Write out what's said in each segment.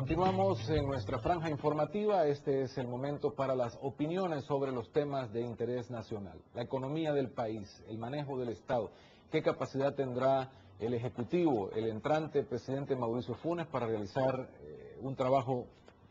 Continuamos en nuestra franja informativa. Este es el momento para las opiniones sobre los temas de interés nacional. La economía del país, el manejo del Estado. ¿Qué capacidad tendrá el Ejecutivo, el entrante presidente Mauricio Funes para realizar un trabajo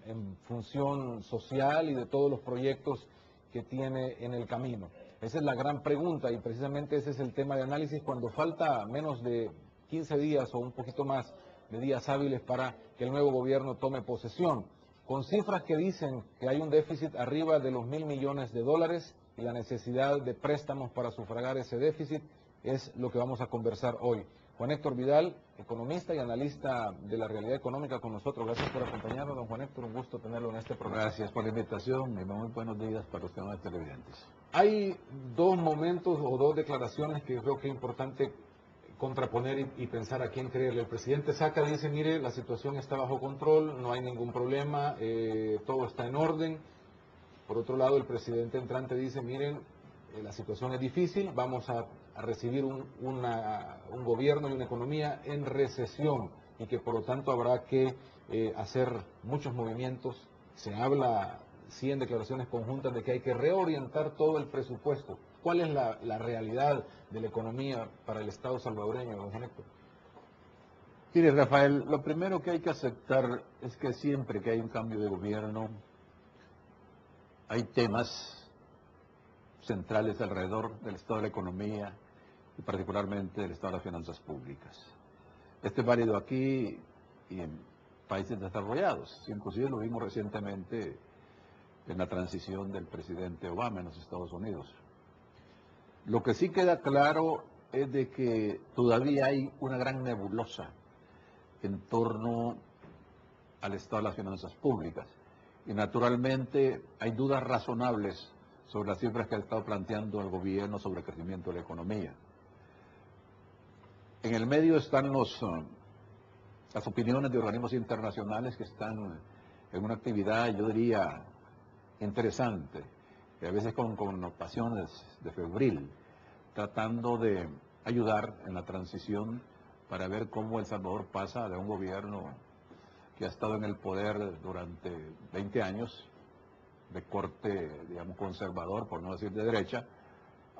en función social y de todos los proyectos que tiene en el camino? Esa es la gran pregunta y precisamente ese es el tema de análisis cuando falta menos de 15 días o un poquito más de días hábiles para que el nuevo gobierno tome posesión, con cifras que dicen que hay un déficit arriba de los $1.000 millones y la necesidad de préstamos para sufragar ese déficit es lo que vamos a conversar hoy. Juan Héctor Vidal, economista y analista de la realidad económica con nosotros. Gracias por acompañarnos, don Juan Héctor, un gusto tenerlo en este programa. Gracias por la invitación y muy buenos días para los demás televidentes. Hay dos momentos o dos declaraciones que creo que es importante contraponer y pensar a quién creerle. El presidente saca, dice, mire, la situación está bajo control, no hay ningún problema, todo está en orden. Por otro lado, el presidente entrante dice, miren, la situación es difícil, vamos a recibir un gobierno y una economía en recesión y que por lo tanto habrá que hacer muchos movimientos. Se habla, sí, en declaraciones conjuntas de que hay que reorientar todo el presupuesto. ¿Cuál es la realidad de la economía para el Estado salvadoreño, don Juan Héctor? Mire, Rafael, lo primero que hay que aceptar es que siempre que hay un cambio de gobierno, hay temas centrales alrededor del estado de la economía y particularmente del estado de las finanzas públicas. Esto es válido aquí y en países desarrollados. Inclusive lo vimos recientemente en la transición del presidente Obama en los Estados Unidos. Lo que sí queda claro es de que todavía hay una gran nebulosa en torno al estado de las finanzas públicas. Y naturalmente hay dudas razonables sobre las cifras que ha estado planteando el gobierno sobre el crecimiento de la economía. En el medio están las opiniones de organismos internacionales que están en una actividad, yo diría, interesante, a veces con connotaciones de febril, tratando de ayudar en la transición para ver cómo El Salvador pasa de un gobierno que ha estado en el poder durante 20 años, de corte, digamos, conservador, por no decir de derecha,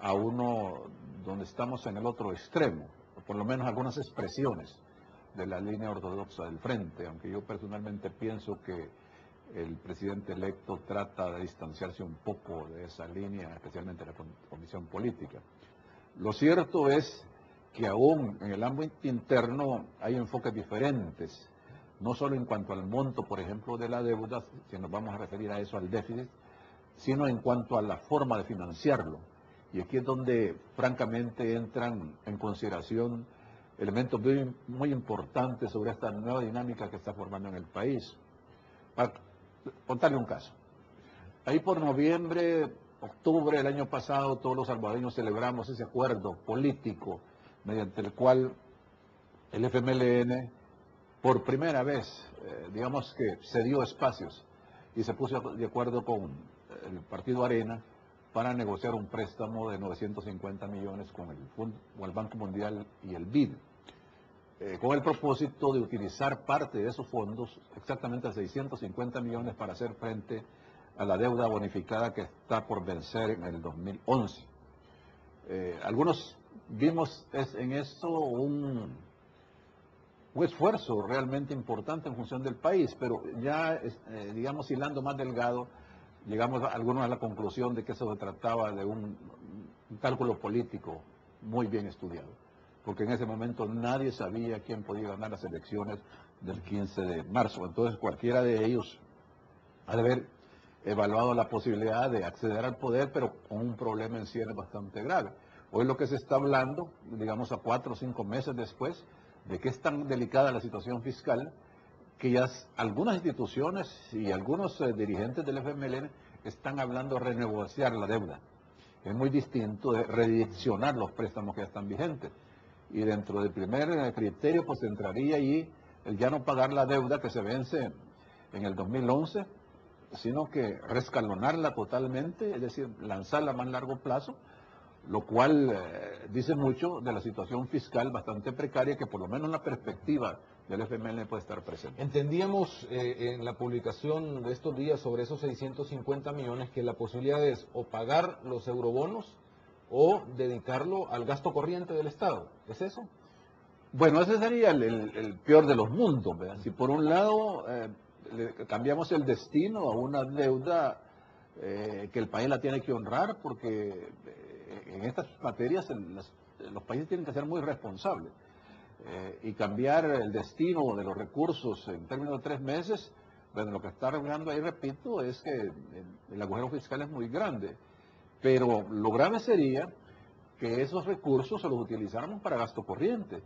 a uno donde estamos en el otro extremo, o por lo menos algunas expresiones de la línea ortodoxa del frente, aunque yo personalmente pienso que el presidente electo trata de distanciarse un poco de esa línea, especialmente la condición política. Lo cierto es que aún en el ámbito interno hay enfoques diferentes, no solo en cuanto al monto, por ejemplo, de la deuda, si nos vamos a referir a eso, al déficit, sino en cuanto a la forma de financiarlo. Y aquí es donde, francamente, entran en consideración elementos muy importantes sobre esta nueva dinámica que está formando en el país. Para contarle un caso. Ahí por noviembre, octubre del año pasado, todos los salvadoreños celebramos ese acuerdo político mediante el cual el FMLN, por primera vez, digamos que cedió espacios y se puso de acuerdo con el Partido Arena para negociar un préstamo de 950 millones con el Banco Mundial y el BID, con el propósito de utilizar parte de esos fondos, exactamente 650 millones, para hacer frente a la deuda bonificada que está por vencer en el 2011. Algunos vimos en eso un esfuerzo realmente importante en función del país, pero ya, digamos, hilando más delgado, llegamos algunos a la conclusión de que eso se trataba de un cálculo político muy bien estudiado, porque en ese momento nadie sabía quién podía ganar las elecciones del 15 de marzo. Entonces cualquiera de ellos ha de haber evaluado la posibilidad de acceder al poder, pero con un problema en cierre bastante grave. Hoy lo que se está hablando, digamos a 4 o 5 meses después, de que es tan delicada la situación fiscal, que ya algunas instituciones y algunos dirigentes del FMLN están hablando de renegociar la deuda. Es muy distinto de redireccionar los préstamos que ya están vigentes. Y dentro del primer criterio, pues entraría allí el ya no pagar la deuda que se vence en el 2011, sino que rescalonarla totalmente, es decir, lanzarla a más largo plazo, lo cual dice mucho de la situación fiscal bastante precaria que por lo menos en la perspectiva el FMLN puede estar presente. Entendíamos en la publicación de estos días sobre esos 650 millones que la posibilidad es o pagar los eurobonos o dedicarlo al gasto corriente del Estado. ¿Es eso? Bueno, ese sería el peor de los mundos, ¿verdad? Si por un lado cambiamos el destino a una deuda que el país la tiene que honrar, porque en estas materias los países tienen que ser muy responsables. Y cambiar el destino de los recursos en términos de 3 meses, bueno, lo que está arreglando ahí, repito, es que el agujero fiscal es muy grande. Pero lo grave sería que esos recursos se los utilizáramos para gasto corriente.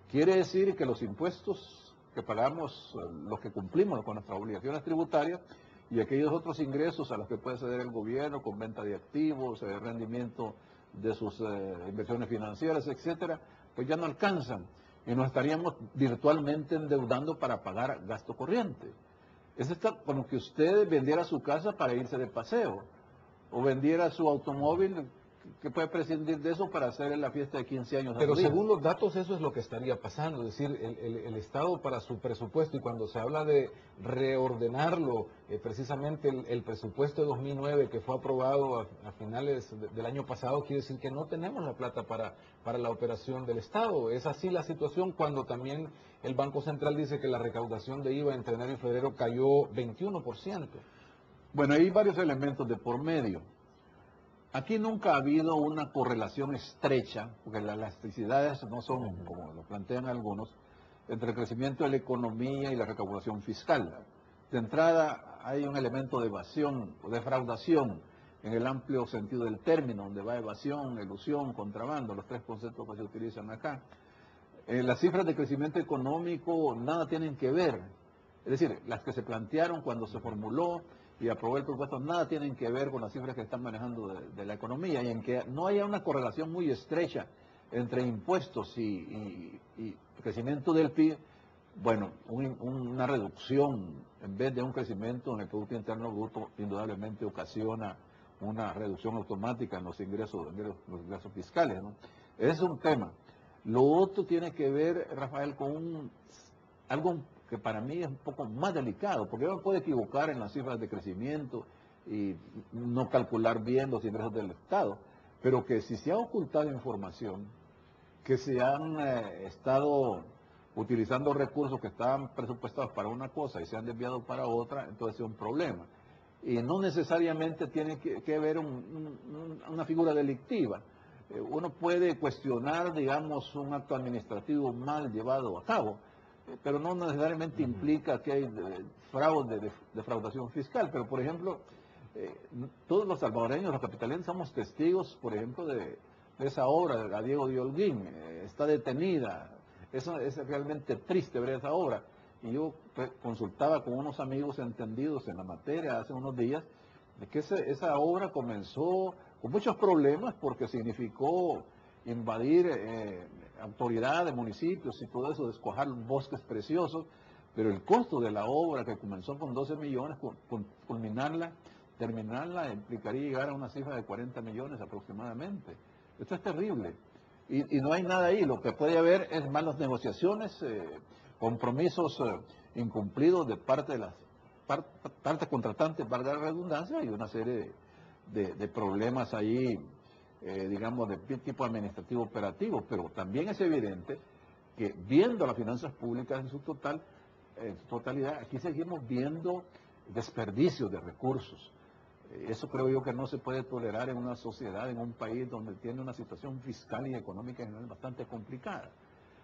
Quiere decir que los impuestos que pagamos, los que cumplimos con nuestras obligaciones tributarias, y aquellos otros ingresos a los que puede acceder el gobierno con venta de activos, rendimiento de sus inversiones financieras, etcétera, pues ya no alcanzan y nos estaríamos virtualmente endeudando para pagar gasto corriente. Es como que usted vendiera su casa para irse de paseo o vendiera su automóvil, que puede prescindir de eso para hacer la fiesta de 15 años. Pero según los datos eso es lo que estaría pasando, es decir, el Estado para su presupuesto, y cuando se habla de reordenarlo, precisamente el presupuesto de 2009 que fue aprobado a finales del año pasado, quiere decir que no tenemos la plata para la operación del Estado. Es así la situación cuando también el Banco Central dice que la recaudación de IVA entre enero y febrero cayó 21%. Bueno, hay varios elementos de por medio. Aquí nunca ha habido una correlación estrecha, porque las elasticidades no son, como lo plantean algunos, entre el crecimiento de la economía y la recaudación fiscal. De entrada, hay un elemento de evasión o defraudación en el amplio sentido del término, donde va evasión, elusión, contrabando, los 3 conceptos que se utilizan acá. Las cifras de crecimiento económico nada tienen que ver, es decir, las que se plantearon cuando se formuló y aprobó el presupuesto, nada tienen que ver con las cifras que están manejando de la economía, y en que no haya una correlación muy estrecha entre impuestos y crecimiento del PIB, bueno, una reducción en vez de un crecimiento en el Producto Interno Bruto indudablemente ocasiona una reducción automática en los ingresos fiscales, ¿no? Ese es un tema. Lo otro tiene que ver, Rafael, con algo que para mí es un poco más delicado, porque uno puede equivocar en las cifras de crecimiento y no calcular bien los ingresos del Estado, pero que si se ha ocultado información, que se han estado utilizando recursos que estaban presupuestados para una cosa y se han desviado para otra, entonces es un problema. Y no necesariamente tiene que ver una figura delictiva. Uno puede cuestionar, digamos, un acto administrativo mal llevado a cabo, pero no necesariamente implica que hay fraude, defraudación fiscal. Pero, por ejemplo, todos los salvadoreños, los capitalinos, somos testigos, por ejemplo, de esa obra de la Diego de Holguín. Está detenida. Eso es realmente triste ver esa obra. Y yo consultaba con unos amigos entendidos en la materia hace unos días, de que esa obra comenzó con muchos problemas porque significó invadir autoridades, municipios y todo eso, descuajar bosques preciosos, pero el costo de la obra, que comenzó con 12 millones, terminarla implicaría llegar a una cifra de 40 millones aproximadamente. Esto es terrible. Y no hay nada ahí. Lo que puede haber es malas negociaciones, compromisos incumplidos de parte de las partes contratantes, valga la redundancia, y una serie de problemas ahí, digamos, de tipo administrativo operativo. Pero también es evidente que, viendo las finanzas públicas en su totalidad, aquí seguimos viendo desperdicios de recursos. Eso creo yo que no se puede tolerar en una sociedad, en un país donde tiene una situación fiscal y económica en general bastante complicada.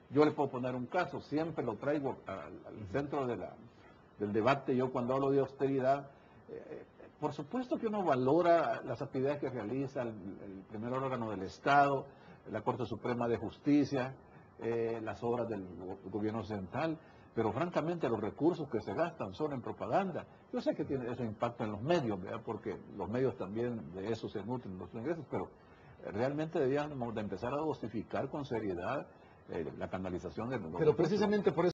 Yo le puedo poner un caso, siempre lo traigo al centro del debate. Yo, cuando hablo de austeridad, por supuesto que uno valora las actividades que realiza el primer órgano del Estado, la Corte Suprema de Justicia, las obras del gobierno central, pero francamente los recursos que se gastan son en propaganda. Yo sé que tiene eso impacto en los medios, ¿verdad? Porque los medios también de eso se nutren los ingresos, pero realmente deberíamos de empezar a justificar con seriedad la canalización de los Pero precisamente por eso